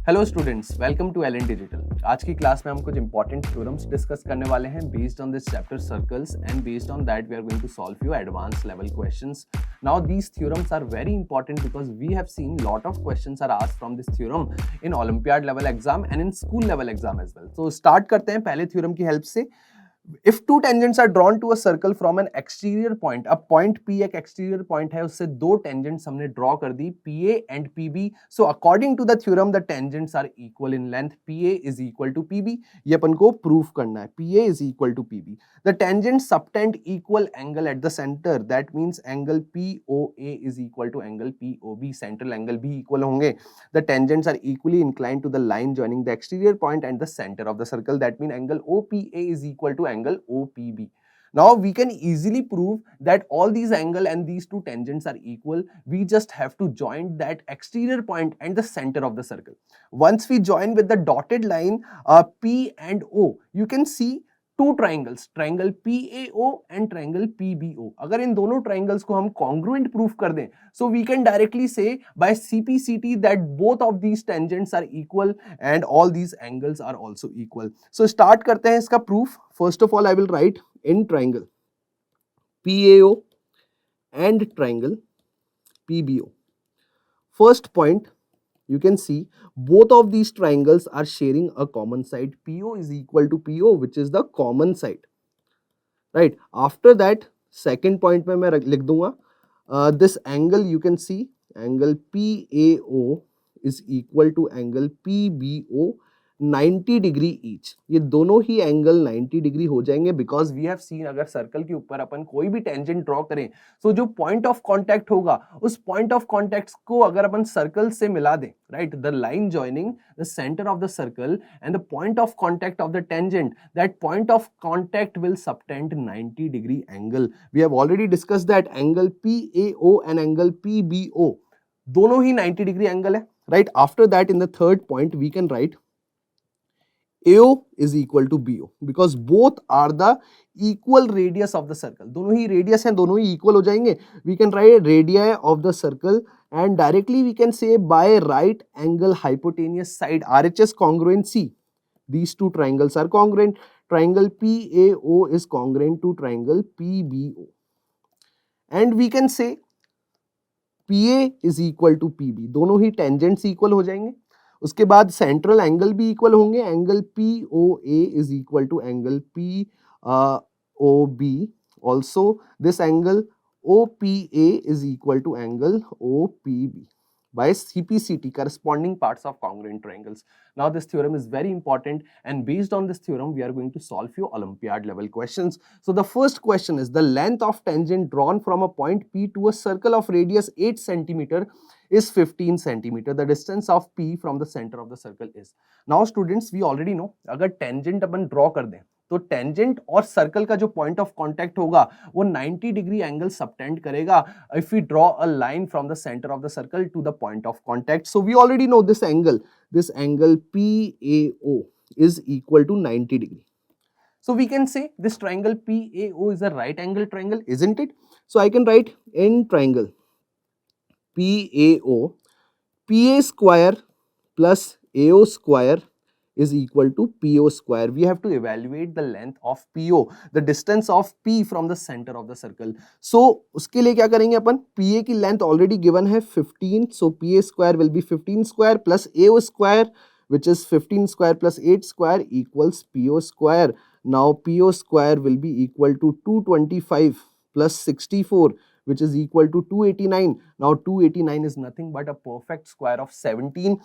Hello students, welcome to Allen digital. आज की class में हम कुछ इंपॉर्टेंट थ्योरम्स डिस्कस करने वाले हैं based on this chapter circles and based on that we are going to solve few advance level questions. Now these theorems are very important because we have seen lot of questions are asked from this theorem in olympiad level exam and in school level exam as well. तो start करते हैं पहले theorem की help से। If two tangents are drawn to a circle from an exterior point, अब point P एक exterior point है, उससे दो tangents हमने draw कर दी PA and PB. So according to the theorem, the tangents are equal in length. PA is equal to PB. ये अपन को prove करना है. PA is equal to PB. The tangents subtend equal angle at the center. That means angle POA is equal to angle POB. Central angle भी equal होंगे. The tangents are equally inclined to the line joining the exterior point and the center of the circle. That means angle OPA is equal to angle OPB. Now we can easily prove that all these angle and these two tangents are equal. We just have to join that exterior point and the center of the circle. Once we join with the dotted line P and O, you can see two triangles, triangle PAO and triangle PBO. अगर इन दोनों triangles को हम congruent proof कर दें, so we can directly say by CPCT that both of these tangents are equal and all these angles are also equal. So start करते हैं इसका proof. First of all I will write in triangle PAO and triangle PBO. First point, you can see both of these triangles are sharing a common side. PO is equal to PO, which is the common side, right? After that, second point में मैं लिख दूंगा this angle, you can see angle PAO is equal to angle PBO 90 degree each. ये दोनों ही angle 90 degree हो जाएंगे because we have scene अगर circle के ऊपर अपन कोई भी टेंजेंट ड्रॉ करें तो जो पॉइंट ऑफ कांटेक्ट होगा उस पॉइंट ऑफ कांटेक्ट को अगर अपन सर्कल से मिला दें, right, the line joining the centre of the circle and the point of contact of the tangent, that point of contact will subtend 90 degree angle. We have already discuss that angle PAO and angle PBO दोनों ही 90 degree angle है, right. After that in the third point we can write AO is equal to BO because both are the equal radius of the circle. दोनों ही radius हैं, दोनों ही equal हो जाएंगे. We can write radii of the circle and directly we can say by right angle hypotenuse side RHS congruency. These two triangles are congruent. Triangle PAO is congruent to triangle PBO. And we can say PA is equal to PB. दोनों ही tangents equal हो जाएंगे. उसके बाद central angle भी equal होंगे. Angle POA is equal to angle POB. Also this angle OPA is equal to angle OPB by CPCT, corresponding parts of congruent triangles. Now this theorem is very important and based on this theorem we are going to solve few Olympiad level questions. So the first question is the length of tangent drawn from a point P to a circle of radius 8 centimeter is 15 centimeter. The distance of P from the center of the circle is. Now students, we already know अगर tangent अपन draw कर दें तो tangent और circle का जो point of contact होगा वो 90 degree angle subtend करेगा if we draw a line from the centre of the circle to the point of contact. So we already know this angle PAO is equal to 90 degree. So we can say this triangle PAO is a right angle triangle, isn't it? So I can write in triangle PAO, PA square plus AO square is equal to PO square. We have to evaluate the length of PO, the distance of P from the center of the circle. So उसके लिए क्या करेंगे अपन, PA की length already given है 15, so PA square will be 15 square plus AO square which is 15 square plus 8 square equals PO square. Now PO square will be equal to 225 plus 64 which is equal to 289. Now 289 is nothing but a perfect square of 17.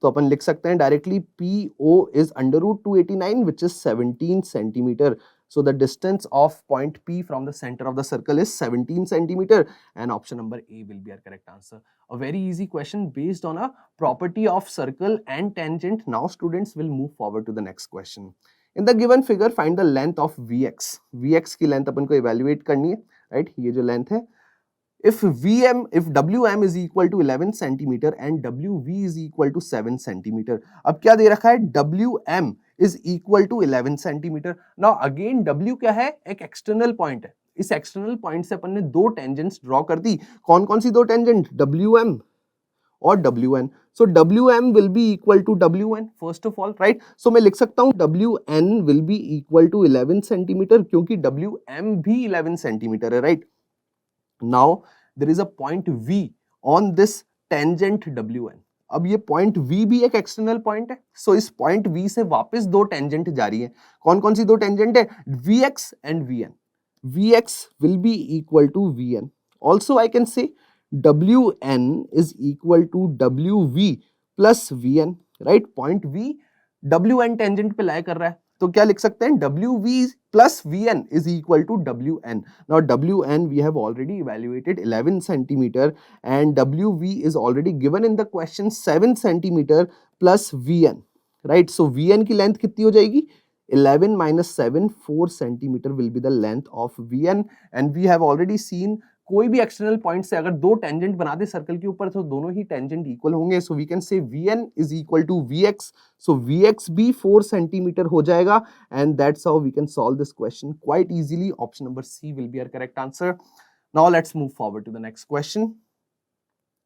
तो अपन लिख सकते हैं directly PO is under root 289 which is 17 centimeter. So the distance of point P from the center of the circle is 17 centimeter and option number A will be our correct answer. A very easy question based on a property of circle and tangent. Now students will move forward to the next question. In the given figure find the length of VX. VX की length अपन को evaluate करनी है, right? ये जो length है. If WM is equal to 11 centimeter and WV is equal to 7 centimeter. अब क्या दे रखा है, WM is equal to 11 centimeter. Now again W क्या है, एक external point है. इस external point से अपन ने दो tangents draw कर दी. कौन कौन सी दो tangent, WM और WN. So WM will be equal to WN first of all, right? So मैं लिख सकता हूँ WN will be equal to 11 centimetre क्योंकि WM भी 11 सेंटीमीटर है, right? Now there is a point V on this tangent WN. अब ये point V भी एक एक्सटर्नल पॉइंट है, सो इस पॉइंट V से वापस दो टेंजेंट जा रही है. कौन कौन सी दो टेंजेंट है? Vx and Vn. Vx will be equal to Vn. Also I can say Wn is equal to Wv plus Vn, right? Point V Wn tangent पे लाई कर रहा है, तो क्या लिख सकते हैं? Wv plus Vn is equal to Wn. Now Wn we have already evaluated 11 centimeter and Wv is already given in the question 7 centimeter plus Vn, right? So Vn की लेंथ कितनी हो जाएगी? 11 minus 7, 4 centimeter will be the length of Vn. And we have already seen कोई भी external point से अगर दो tangent बना दे सर्कल के ऊपर तो दोनों ही टेंजेंट इक्वल होंगे. So we can say Vn is equal to Vx. सो Vx भी 4 सेंटीमीटर हो जाएगा and that's how we can solve this question quite easily. Option number C will be our correct answer. Now let's move forward to the next question.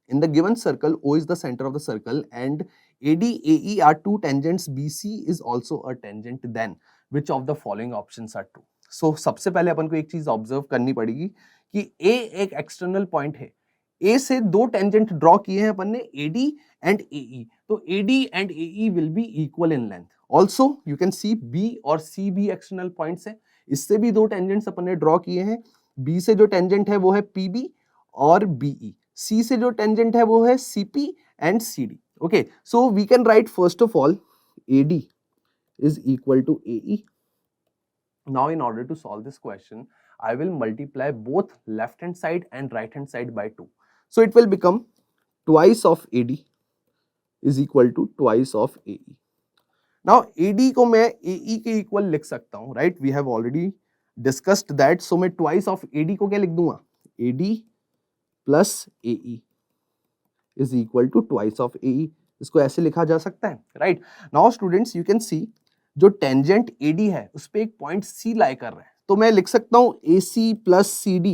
In the given circle, O is the center of the circle and AD, AE are two tangents, BC is also a tangent, then which of the following options are true? So सबसे पहले अपन को एक चीज observe करनी पड़ेगी कि A एक external point है. A से दो टेंजेंट ड्रॉ किए हैं अपन ने AD एंड AE, तो AD and AE will be equal in length. Also you can see B और C भी एक्सटर्नल पॉइंट्स है, इससे भी दो टेंजेंट्स अपन ने ड्रॉ किए हैं. B से जो टेंजेंट है वो है PB और BE. C से जो टेंजेंट है वो है CP and CD. Okay, so we can write first of all AD is equal to AE. Now in order to solve this question, I will multiply both left hand side and right hand side by 2. So it will become twice of AD is equal to twice of AE. Now AD को मैं AE के equal लिख सकता हूँ, right? We have already discussed that. So मैं twice of AD को क्या लिख दूंगा? AD plus AE is equal to twice of AE. इसको ऐसे लिखा जा सकता है, right? Now students you can see जो टेंजेंट AD है उस पे एक पॉइंट C लाई कर रहा है, तो मैं लिख सकता हूं AC plus CD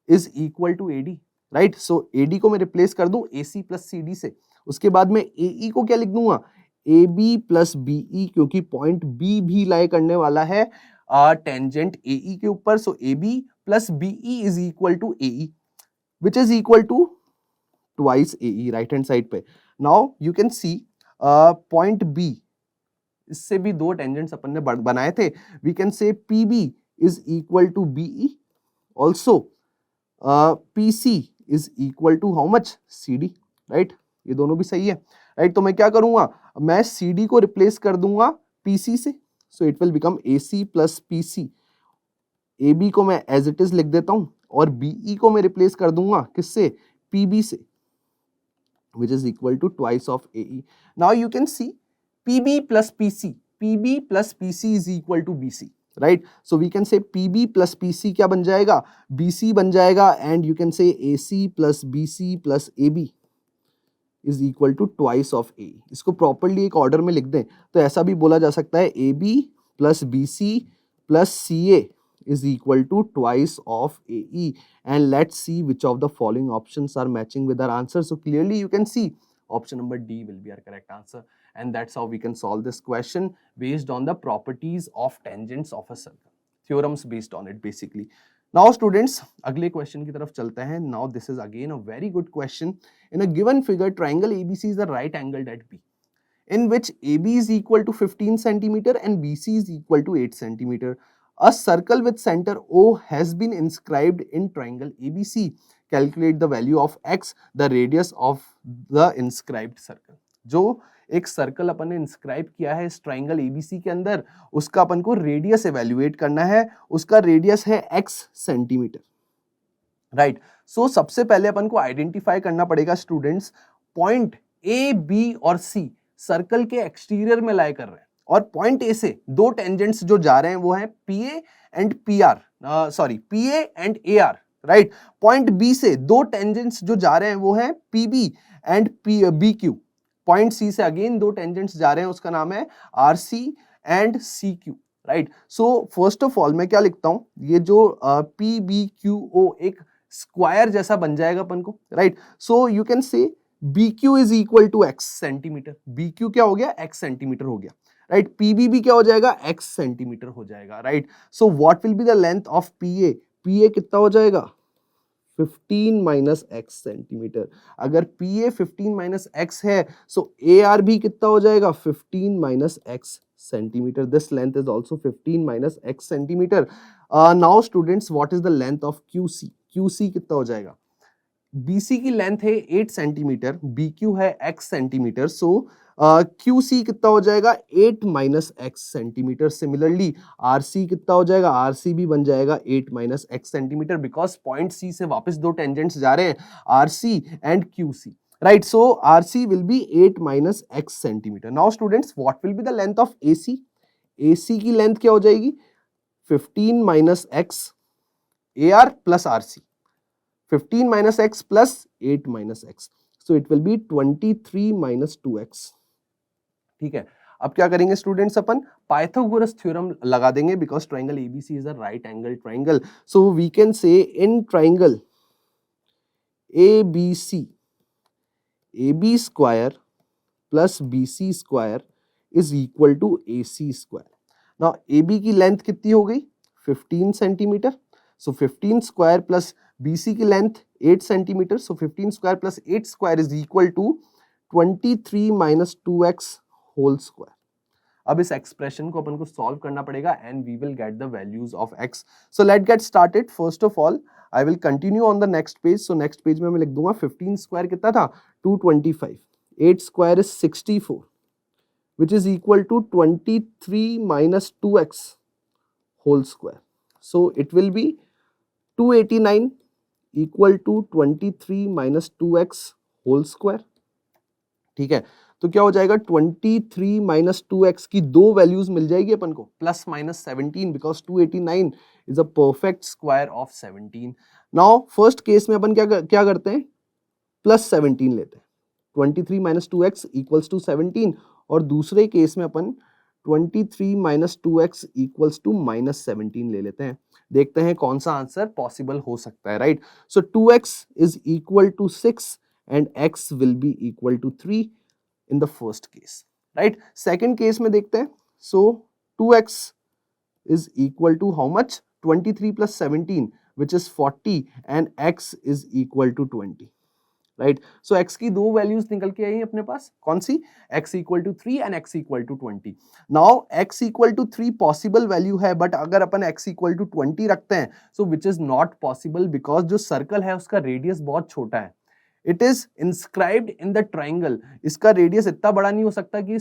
is equal to AD, right? So AD को मैं रिप्लेस कर दूं AC plus CD से. उसके बाद में AE को क्या लिख दूंगा? AB plus BE, क्योंकि पॉइंट B भी लाई करने वाला है टेंजेंट AE के ऊपर. सो AB plus BE is equal to AE, which is equal to twice AE right hand side पे. Now you can see point B, इससे भी दो टेंजेंट्स अपन ने बनाए थे. We can say PB is equal to BE. Also PC is equal to how much? CD, right? ये दोनों भी सही है, right? तो मैं क्या करूंगा? मैं CD को रिप्लेस कर दूंगा PC से. So it will become AC plus PC. AB को मैं एज इट इज लिख देता हूं और BE को मैं रिप्लेस कर दूंगा किससे? PB से, which is equal to twice of AE. Now you can see PB plus PC. PB plus PC is equal to BC, right? So we can say PB plus PC क्या बन जाएगा? BC बन जाएगा. And you can say AC plus BC plus AB is equal to twice of AE. इसको properly एक order में लिख दें तो ऐसा भी बोला जा सकता है AB plus BC plus CA is equal to twice of AE. And let's see which of the following options are matching with our answer. So clearly you can see option number D will be our correct answer. And that's how we can solve this question based on the properties of tangents of a circle. Theorems based on it basically. Now students, अगले question की तरफ चलते हैं. Now this is again a very good question. In a given figure, triangle ABC is the right angled at B, in which AB is equal to 15 centimeter and BC is equal to 8 centimeter. A circle with center O has been inscribed in triangle ABC. Calculate the value of x, the radius of the inscribed circle. जो एक circle अपन ने inscribe किया है इस triangle ABC के अंदर, उसका अपन को रेडियस एवेल्युएट करना है. उसका रेडियस है x सेंटीमीटर, राइट? सो सबसे पहले अपन को आइडेंटिफाई करना पड़ेगा स्टूडेंट्स, पॉइंट A, B और C सर्कल के एक्सटीरियर में लाई कर रहे हैं और पॉइंट A से दो टेंजेंट्स जो जा रहे हैं वो है PA and PR, sorry PA and AR, right? Point B से दो टेंजेंट्स जो जा रहे हैं वो है PB and BQ. Point C से अगेन दो टेंजेंट्स जा रहे हैं, उसका नाम है RC and CQ, right? So first of all मैं क्या लिखता हूं, ये जो PBQO एक स्क्वायर जैसा बन जाएगा अपन को, right. So you can say BQ is equal to x centimetre, BQ क्या हो गया, x सेंटीमीटर हो गया, राइट। PB भी क्या हो जाएगा, x सेंटीमीटर हो जाएगा, right. So what will be the length of PA, PA कितना हो जाएगा, 15 माइनस x सेंटीमीटर। अगर PA 15 माइनस x है, सो AR भी कितना हो जाएगा, 15 minus x centimeter. This length is also 15 minus x centimeter. Now students, what is the length of QC? QC कितना हो जाएगा, BC की लेंथ है 8 सेंटीमीटर, BQ है x सेंटीमीटर, सो QC कितना हो जाएगा, 8 minus x centimetre. Similarly RC कितना हो जाएगा, RC भी बन जाएगा 8 minus x centimetre, because point C से वापस दो टेंजेंट्स जा रहे हैं, RC and QC, right? So RC will be 8 minus x centimeter. Now students, what will be the length of AC? AC की लेंथ क्या हो जाएगी, 15 minus x, AR plus RC, 15 minus x plus 8 minus x. So it will be 23 minus 2x. ठीक है, अब क्या करेंगे students, अपन Pythagoras theorem लगा देंगे, because triangle ABC is a right angle triangle. So we can say in triangle ABC, AB square plus BC square is equal to AC square. Now AB की length कितनी हो गई, 15 centimetre, so 15 square plus BC की length 8 centimetre, so 15 square plus 8 square is equal to 23 minus 2x whole square. अब इस expression को अपन को सॉल्व करना पड़ेगा and we will get the values of x. So let get started. First of all I will continue on the next page. So next page में मैं लिख दूंगा 15 स्क्वायर कितना था, 225, 8 square is 64, which is equal to 23 minus 2x whole square. So it will be 289 equal to 23 minus 2x whole square. ठीक है, तो क्या हो जाएगा, 23 माइनस 2x की दो वैल्यूज मिल जाएगी अपन को, plus minus 17, because 289 is a perfect square of 17. Now first case में अपन क्या करते हैं, प्लस 17 लेते हैं, 23 माइनस 2x इक्वल्स टू 17, और दूसरे केस में अपन 23 minus 2x equals to minus 17 ले लेते हैं. देखते हैं कौन सा आंसर पॉसिबल हो सकता है, right. So 2x is equal to 6 and x will be equal to 3 in the first case, right. Second case में देखते हैं. So 2x is equal to how much, 23 plus 17 which is 40 and x is equal to 20, right. So x की दो values निकल के आई अपने पास, कौन सी, x equal to 3 and x equal to 20. Now x equal to 3 possible value है, but अगर अपन x इक्वल टू 20 रखते हैं, so which is not possible, because जो सर्कल है उसका रेडियस बहुत छोटा है. It is inscribed in the triangle, इसका रेडियस इतना बड़ा नहीं हो सकता कि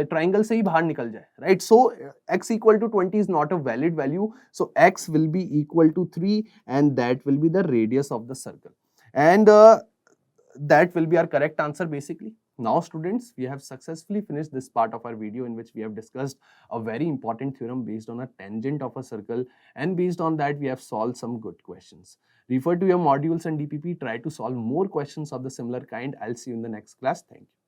ट्राइंगल से ही बाहर निकल जाए, right. So x equal to 20 is not a valid value, so x will be equal to 3 and that will be the radius of the circle, and that will be our correct answer basically. Now students, we have successfully finished this part of our video in which we have discussed a very important theorem based on a tangent of a circle, and based on that we have solved some good questions. Refer to your modules and DPP, try to solve more questions of the similar kind. I'll see you in the next class. Thank you.